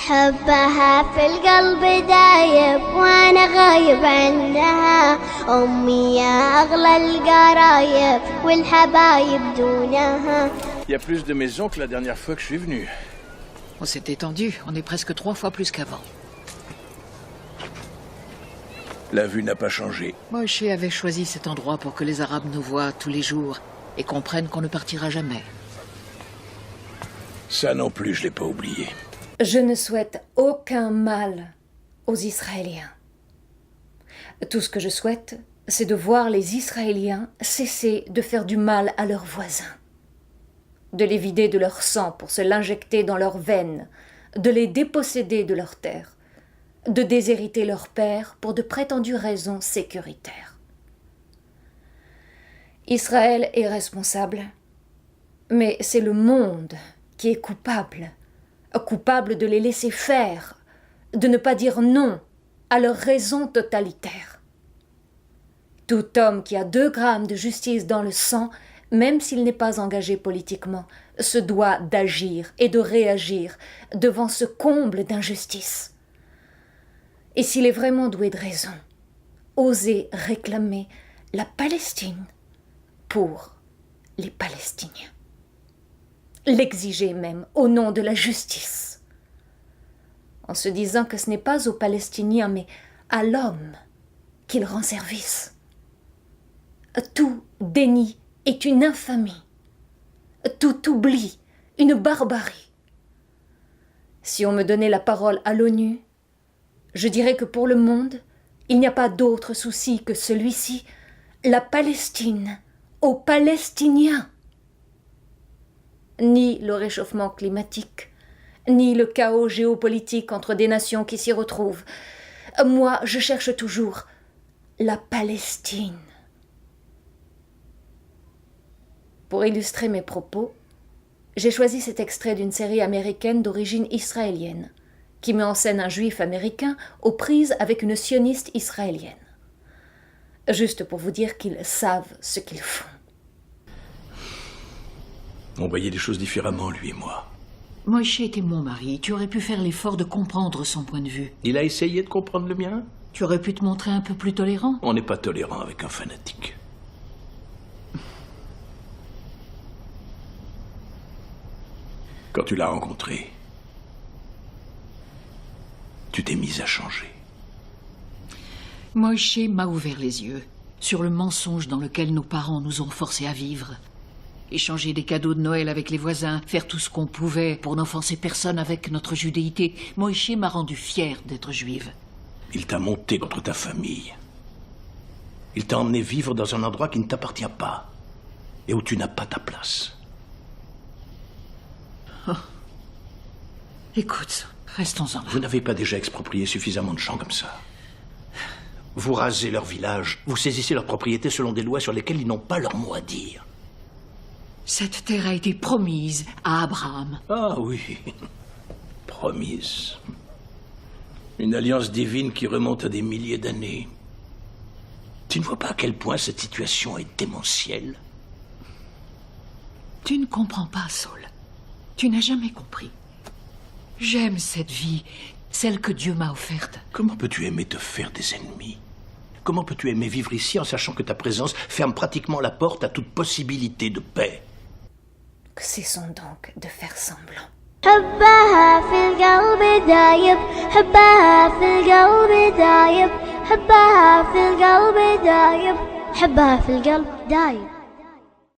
حبها في القلب دايب وانا غايب عنها امي يا اغلى القرايب والحبايب دونها. Il y a plus de maisons que la dernière fois que je suis venu. On s'est étendu, on est presque 3 fois plus qu'avant. La vue n'a pas changé. Moshe avait choisi cet endroit pour que les Arabes nous voient tous les jours et comprennent qu'on ne partira jamais. Ça non plus, je l'ai pas oublié. Je ne souhaite aucun mal aux Israéliens. Tout ce que je souhaite, c'est de voir les Israéliens cesser de faire du mal à leurs voisins, de les vider de leur sang pour se l'injecter dans leurs veines, de les déposséder de leurs terres, de déshériter leurs pères pour de prétendues raisons sécuritaires. Israël est responsable, mais c'est le monde qui est coupable de les laisser faire, de ne pas dire non à leurs raisons totalitaires. Tout homme qui a 2 grammes de justice dans le sang, même s'il n'est pas engagé politiquement, se doit d'agir et de réagir devant ce comble d'injustice. Et s'il est vraiment doué de raison, oser réclamer la Palestine pour les Palestiniens. L'exiger même au nom de la justice, en se disant que ce n'est pas aux Palestiniens mais à l'homme qu'il rend service. Tout déni est une infamie, tout oubli, une barbarie. Si on me donnait la parole à l'ONU, je dirais que pour le monde, il n'y a pas d'autre souci que celui-ci, la Palestine aux Palestiniens. Ni le réchauffement climatique, ni le chaos géopolitique entre des nations qui s'y retrouvent. Moi, je cherche toujours la Palestine. Pour illustrer mes propos, j'ai choisi cet extrait d'une série américaine d'origine israélienne, qui met en scène un juif américain aux prises avec une sioniste israélienne. Juste pour vous dire qu'ils savent ce qu'ils font. On voyait les choses différemment, lui et moi. Moshe était mon mari, tu aurais pu faire l'effort de comprendre son point de vue. Il a essayé de comprendre le mien. Tu aurais pu te montrer un peu plus tolérant. On n'est pas tolérant avec un fanatique. Quand tu l'as rencontré, tu t'es mise à changer. Moshe m'a ouvert les yeux sur le mensonge dans lequel nos parents nous ont forcés à vivre. Échanger des cadeaux de Noël avec les voisins, faire tout ce qu'on pouvait pour n'offenser personne avec notre judéité. Moshe m'a rendu fière d'être juive. Il t'a monté contre ta famille. Il t'a emmené vivre dans un endroit qui ne t'appartient pas et où tu n'as pas ta place. Oh. Écoute, restons-en là. Vous n'avez pas déjà exproprié suffisamment de gens comme ça? Vous rasez leur village, vous saisissez leurs propriétés selon des lois sur lesquelles ils n'ont pas leur mot à dire. Cette terre a été promise à Abraham. Ah oui, promise. Une alliance divine qui remonte à des milliers d'années. Tu ne vois pas à quel point cette situation est démentielle? Tu ne comprends pas, Saul. Tu n'as jamais compris. J'aime cette vie, celle que Dieu m'a offerte. Comment peux-tu aimer te faire des ennemis? Comment peux-tu aimer vivre ici en sachant que ta présence ferme pratiquement la porte à toute possibilité de paix? Cessons donc de faire semblant. حبها في القلب دايب حبها في القلب دايب حبها في القلب دايب حبها في القلب دايب